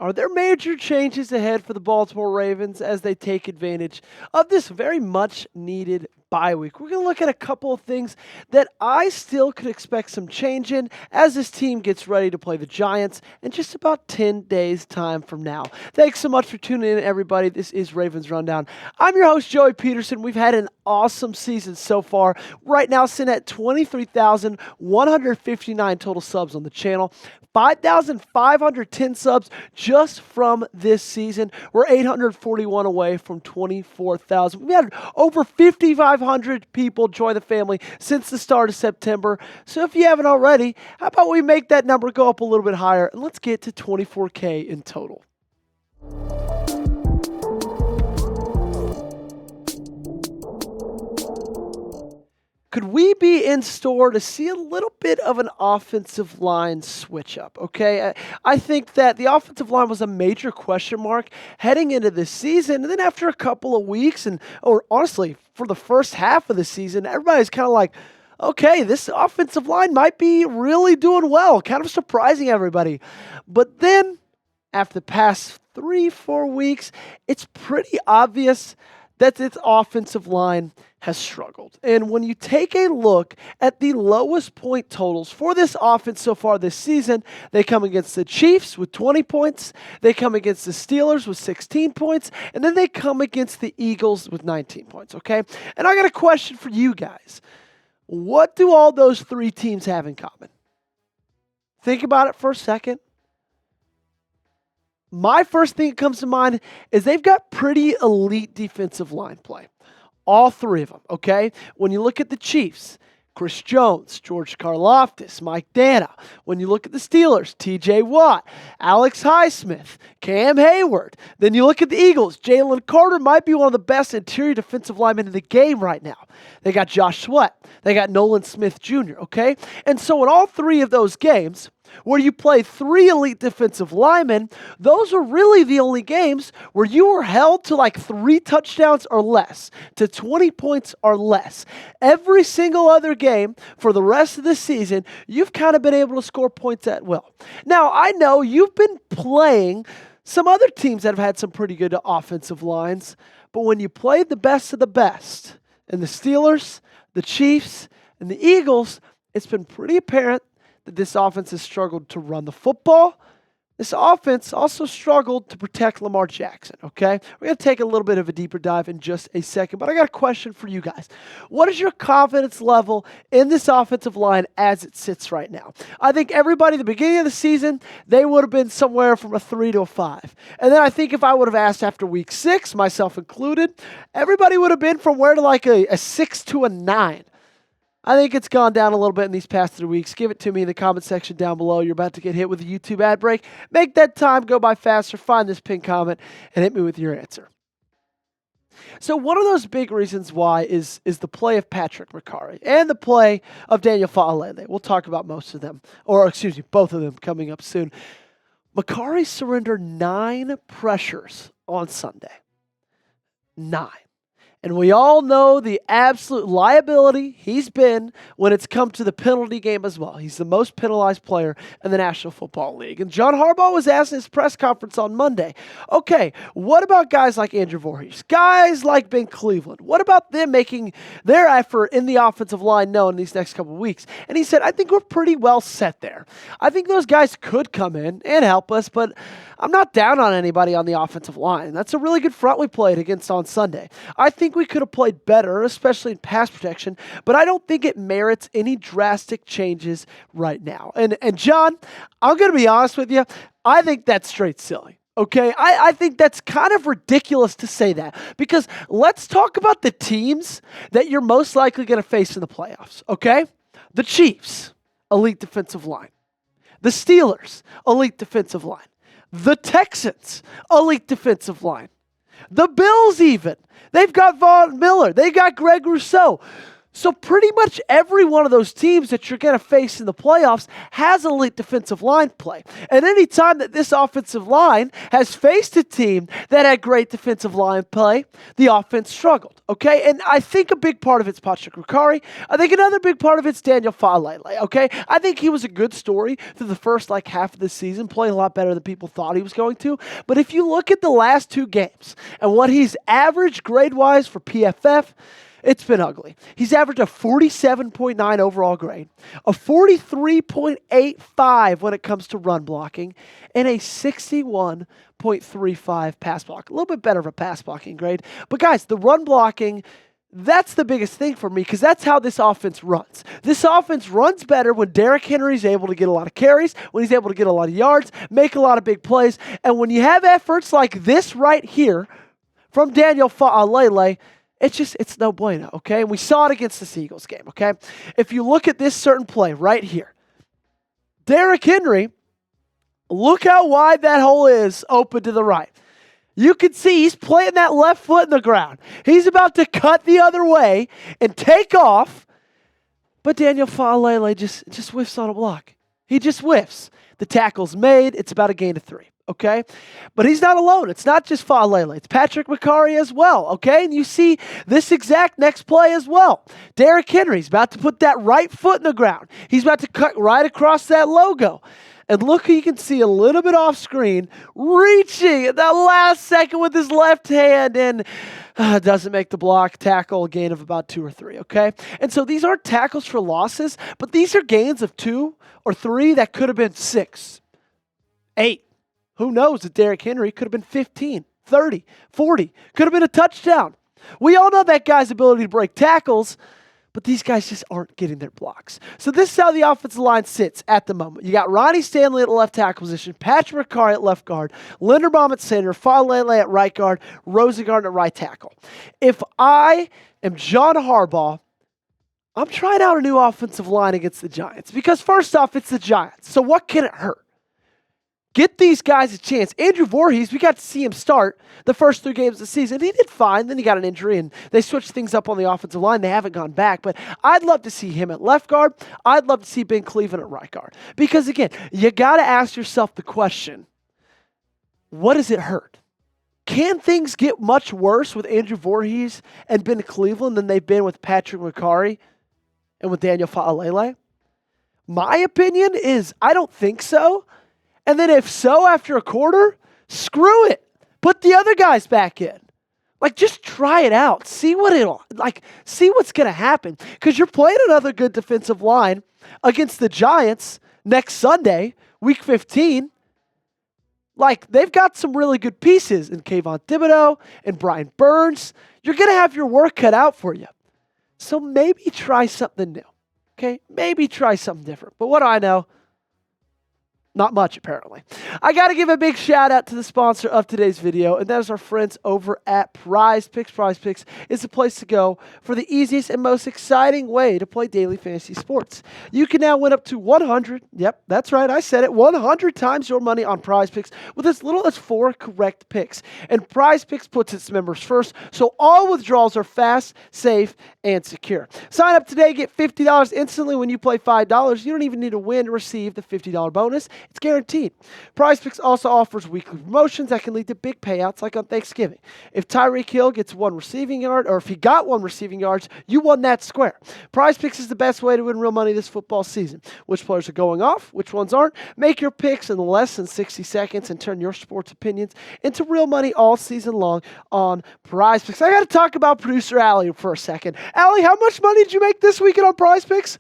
Are there major changes ahead for the Baltimore Ravens as they take advantage of this very much needed bye week? We're going to look at a couple of things that I still could expect some change in as this team gets ready to play the Giants in just about 10 days' time from now. Thanks so much for tuning in, everybody. This is Ravens Rundown. I'm your host, Joey Peterson. We've had an awesome season so far. Right now, sitting at 23,159 total subs on the channel. 5,510 subs just from this season. We're 841 away from 24,000. We've had over 5,500 people join the family since the start of September. So if you haven't already, how about we make that number go up a little bit higher and let's get to 24K in total. Could we be in store to see a little bit of an offensive line switch up? Okay, I think that the offensive line was a major question mark heading into this season. And then after a couple of weeks, or honestly, for the first half of the season, everybody's kind of like, okay, this offensive line might be really doing well, kind of surprising everybody. But then after the past 3-4 weeks, it's pretty obvious that its offensive line has struggled. And when you take a look at the lowest point totals for this offense so far this season, they come against the Chiefs with 20 points, they come against the Steelers with 16 points, and then they come against the Eagles with 19 points, okay? And I got a question for you guys. What do all those three teams have in common? Think about it for a second. My first thing that comes to mind is they've got pretty elite defensive line play. All three of them, okay? When you look at the Chiefs, Chris Jones, George Karlaftis, Mike Dana. When you look at the Steelers, TJ Watt, Alex Highsmith, Cam Hayward. Then you look at the Eagles, Jalen Carter might be one of the best interior defensive linemen in the game right now. They got Josh Sweat. They got Nolan Smith Jr., okay? And so in all three of those games, where you play three elite defensive linemen, those are really the only games where you were held to like 3 touchdowns or less, to 20 points or less. Every single other game for the rest of the season, you've kind of been able to score points at will. Now, I know you've been playing some other teams that have had some pretty good offensive lines, but when you played the best of the best, and the Steelers, the Chiefs, and the Eagles, it's been pretty apparent that this offense has struggled to run the football. This offense also struggled to protect Lamar Jackson, okay? We're going to take a little bit of a deeper dive in just a second, but I got a question for you guys. What is your confidence level in this offensive line as it sits right now? I think everybody at the beginning of the season, they would have been somewhere from a 3 to a 5. And then I think if I would have asked after week 6, myself included, everybody would have been from where to like a 6 to a 9. I think it's gone down a little bit in these past 3 weeks. Give it to me in the comment section down below. You're about to get hit with a YouTube ad break. Make that time go by faster. Find this pinned comment and hit me with your answer. So one of those big reasons why is the play of Patrick Mekari and the play of Daniel Fa'alele. We'll talk about both of them coming up soon. Mekari surrendered 9 pressures on Sunday. 9. And we all know the absolute liability he's been when it's come to the penalty game as well. He's the most penalized player in the National Football League. And John Harbaugh was asked in his press conference on Monday, okay, what about guys like Andrew Voorhees, guys like Ben Cleveland? What about them making their effort in the offensive line known in these next couple of weeks? And he said, I think we're pretty well set there. I think those guys could come in and help us, but I'm not down on anybody on the offensive line. That's a really good front we played against on Sunday. I think we could have played better, especially in pass protection, but I don't think it merits any drastic changes right now. And John, I'm going to be honest with you, I think that's straight silly. Okay, I think that's kind of ridiculous to say that because let's talk about the teams that you're most likely going to face in the playoffs, okay? The Chiefs, elite defensive line. The Steelers, elite defensive line. The Texans, elite defensive line. The Bills even. They've got Von Miller. They got Greg Rousseau. So pretty much every one of those teams that you're going to face in the playoffs has elite defensive line play. And any time that this offensive line has faced a team that had great defensive line play, the offense struggled, okay? And I think a big part of it's Patrick Ricari. I think another big part of it's Daniel Falele, okay? I think he was a good story through the first half of the season, playing a lot better than people thought he was going to. But if you look at the last 2 games and what he's averaged grade-wise for PFF, it's been ugly. He's averaged a 47.9 overall grade, a 43.85 when it comes to run blocking, and a 61.35 pass block. A little bit better of a pass blocking grade. But guys, the run blocking, that's the biggest thing for me because that's how this offense runs. This offense runs better when Derrick Henry's able to get a lot of carries, when he's able to get a lot of yards, make a lot of big plays. And when you have efforts like this right here from Daniel Falele, it's no bueno, okay? And we saw it against the Eagles game, okay? If you look at this certain play right here, Derrick Henry, look how wide that hole is open to the right. You can see he's playing that left foot in the ground. He's about to cut the other way and take off, but Daniel Falele just whiffs on a block. He just whiffs. The tackle's made. It's about a gain of 3. Okay? But he's not alone. It's not just Falele. It's Patrick Ricari as well. Okay? And you see this exact next play as well. Derrick Henry's about to put that right foot in the ground. He's about to cut right across that logo. And look, you can see a little bit off screen, reaching at that last second with his left hand and doesn't make the block. Tackle, a gain of about 2 or 3, okay? And so these aren't tackles for losses, but these are gains of 2 or 3 that could have been 6, 8. Who knows that Derrick Henry could have been 15, 30, 40, could have been a touchdown. We all know that guy's ability to break tackles, but these guys just aren't getting their blocks. So this is how the offensive line sits at the moment. You got Ronnie Stanley at the left tackle position, Patrick Ricari at left guard, Linderbaum at center, Falele at right guard, Rosengarten at right tackle. If I am John Harbaugh, I'm trying out a new offensive line against the Giants because first off, it's the Giants. So what can it hurt? Get these guys a chance. Andrew Voorhees, we got to see him start the first 3 games of the season. He did fine. Then he got an injury, and they switched things up on the offensive line. They haven't gone back. But I'd love to see him at left guard. I'd love to see Ben Cleveland at right guard. Because, again, you got to ask yourself the question, what does it hurt? Can things get much worse with Andrew Voorhees and Ben Cleveland than they've been with Patrick Ricari and with Daniel Falele? My opinion is I don't think so. And then if so, after a quarter, screw it. Put the other guys back in. Just try it out. See see what's going to happen. Because you're playing another good defensive line against the Giants next Sunday, week 15. They've got some really good pieces in Kayvon Thibodeau and Brian Burns. You're going to have your work cut out for you. So maybe try something new. Okay? Maybe try something different. But what do I know? Not much, apparently. I got to give a big shout out to the sponsor of today's video, and that is our friends over at PrizePicks. PrizePicks is the place to go for the easiest and most exciting way to play daily fantasy sports. You can now win up to 100, yep, that's right, I said it, 100 times your money on PrizePicks with as little as 4 correct picks. And PrizePicks puts its members first, so all withdrawals are fast, safe, and secure. Sign up today, get $50 instantly when you play $5. You don't even need to win to receive the $50 bonus. It's guaranteed. PrizePicks also offers weekly promotions that can lead to big payouts like on Thanksgiving. If Tyreek Hill gets 1 receiving yard, or if he got 1 receiving yards, you won that square. PrizePicks is the best way to win real money this football season. Which players are going off, which ones aren't. Make your picks in less than 60 seconds and turn your sports opinions into real money all season long on PrizePicks. I got to talk about producer Allie for a second. Allie, how much money did you make this weekend on PrizePicks?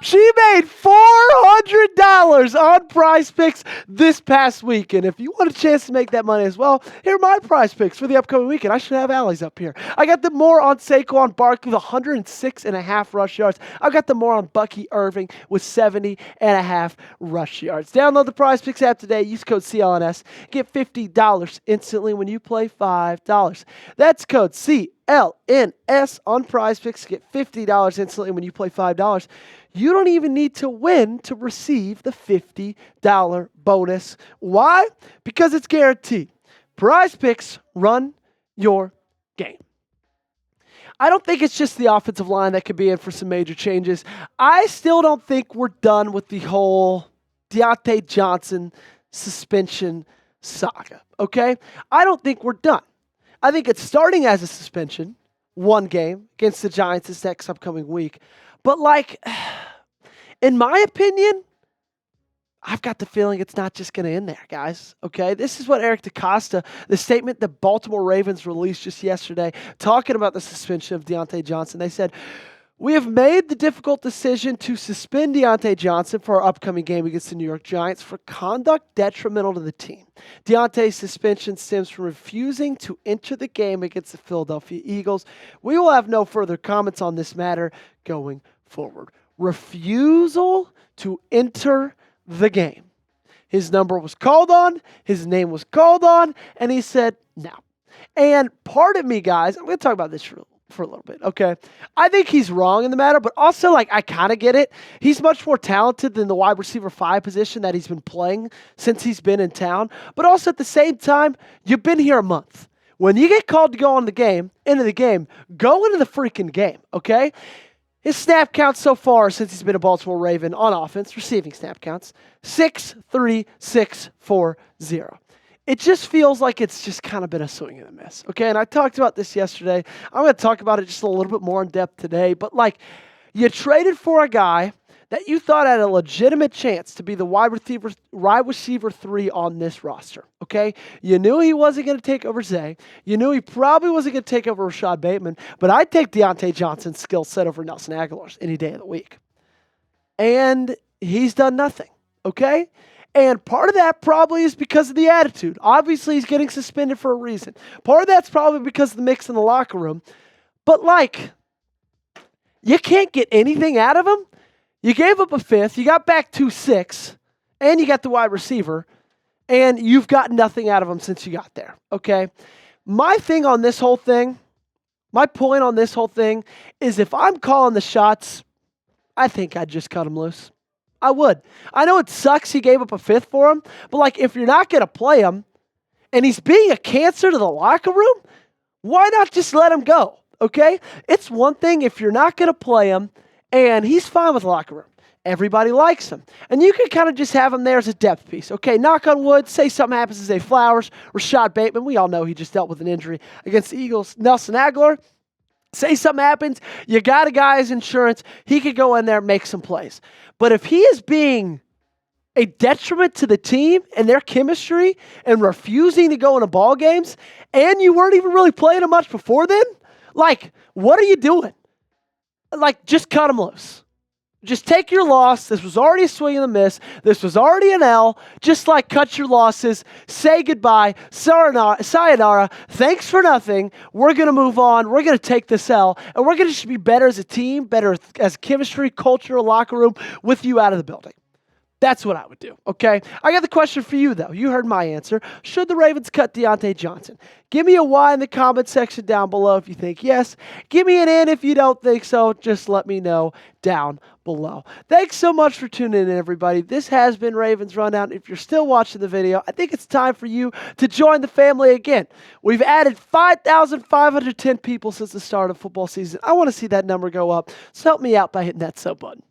She made $400 on PrizePicks this past weekend. If you want a chance to make that money as well, here are my PrizePicks for the upcoming weekend. I should have Allie's up here. I got the more on Saquon Barkley with 106.5 rush yards. I got the more on Bucky Irving with 70.5 rush yards. Download the PrizePicks app today. Use code CLNS. Get $50 instantly when you play $5. That's code CLNS on PrizePicks. Get $50 instantly when you play $5. You don't even need to win to receive the $50 bonus. Why? Because it's guaranteed. PrizePicks, run your game. I don't think it's just the offensive line that could be in for some major changes. I still don't think we're done with the whole Diontae Johnson suspension saga, okay? I don't think we're done. I think it's starting as a suspension, one game against the Giants this next upcoming week. But, in my opinion, I've got the feeling it's not just going to end there, guys, okay? This is what Eric DeCosta, the statement the Baltimore Ravens released just yesterday, talking about the suspension of Diontae Johnson. They said, "We have made the difficult decision to suspend Diontae Johnson for our upcoming game against the New York Giants for conduct detrimental to the team. Diontae's suspension stems from refusing to enter the game against the Philadelphia Eagles. We will have no further comments on this matter going forward." Refusal to enter the game. His number was called on, his name was called on, and he said no. And part of me, guys, I'm going to talk about this for a little bit, okay? I think he's wrong in the matter, but also, I kind of get it. He's much more talented than the wide receiver 5 position that he's been playing since he's been in town. But also at the same time, you've been here a month. When you get called to go into the game, go into the freaking game, okay? His snap counts so far since he's been a Baltimore Raven on offense, receiving snap counts, 6.3640. It just feels like it's just kind of been a swing and a miss, okay? And I talked about this yesterday. I'm going to talk about it just a little bit more in depth today. But, you traded for a guy that you thought had a legitimate chance to be the wide receiver 3 on this roster, okay? You knew he wasn't going to take over Zay. You knew he probably wasn't going to take over Rashad Bateman. But I'd take Diontae Johnson's skill set over Nelson Aguilar's any day of the week. And he's done nothing, okay? And part of that probably is because of the attitude. Obviously, he's getting suspended for a reason. Part of that's probably because of the mix in the locker room. But, you can't get anything out of him. You gave up a 5th, you got back 2-6, and you got the wide receiver, and you've got nothing out of him since you got there, okay? My point on this whole thing is if I'm calling the shots, I think I'd just cut him loose. I would. I know it sucks he gave up a 5th for him, but if you're not going to play him, and he's being a cancer to the locker room, why not just let him go, okay? It's one thing if you're not going to play him, and he's fine with the locker room. Everybody likes him. And you can kind of just have him there as a depth piece. Okay, knock on wood, say something happens to Zay Flowers, Rashad Bateman. We all know he just dealt with an injury against the Eagles. Nelson Aguilar, say something happens, you got a guy's insurance. He could go in there and make some plays. But if he is being a detriment to the team and their chemistry and refusing to go into ball games, and you weren't even really playing him much before then, what are you doing? Just cut him loose. Just take your loss. This was already a swing and a miss. This was already an L. Just cut your losses. Say goodbye. Sayonara. Thanks for nothing. We're going to move on. We're going to take this L. And we're going to just be better as a team, better as chemistry, culture, locker room with you out of the building. That's what I would do, okay? I got the question for you, though. You heard my answer. Should the Ravens cut Diontae Johnson? Give me a Y in the comment section down below if you think yes. Give me an N if you don't think so. Just let me know down below. Thanks so much for tuning in, everybody. This has been Ravens Rundown. If you're still watching the video, I think it's time for you to join the family again. We've added 5,510 people since the start of football season. I want to see that number go up, so help me out by hitting that sub button.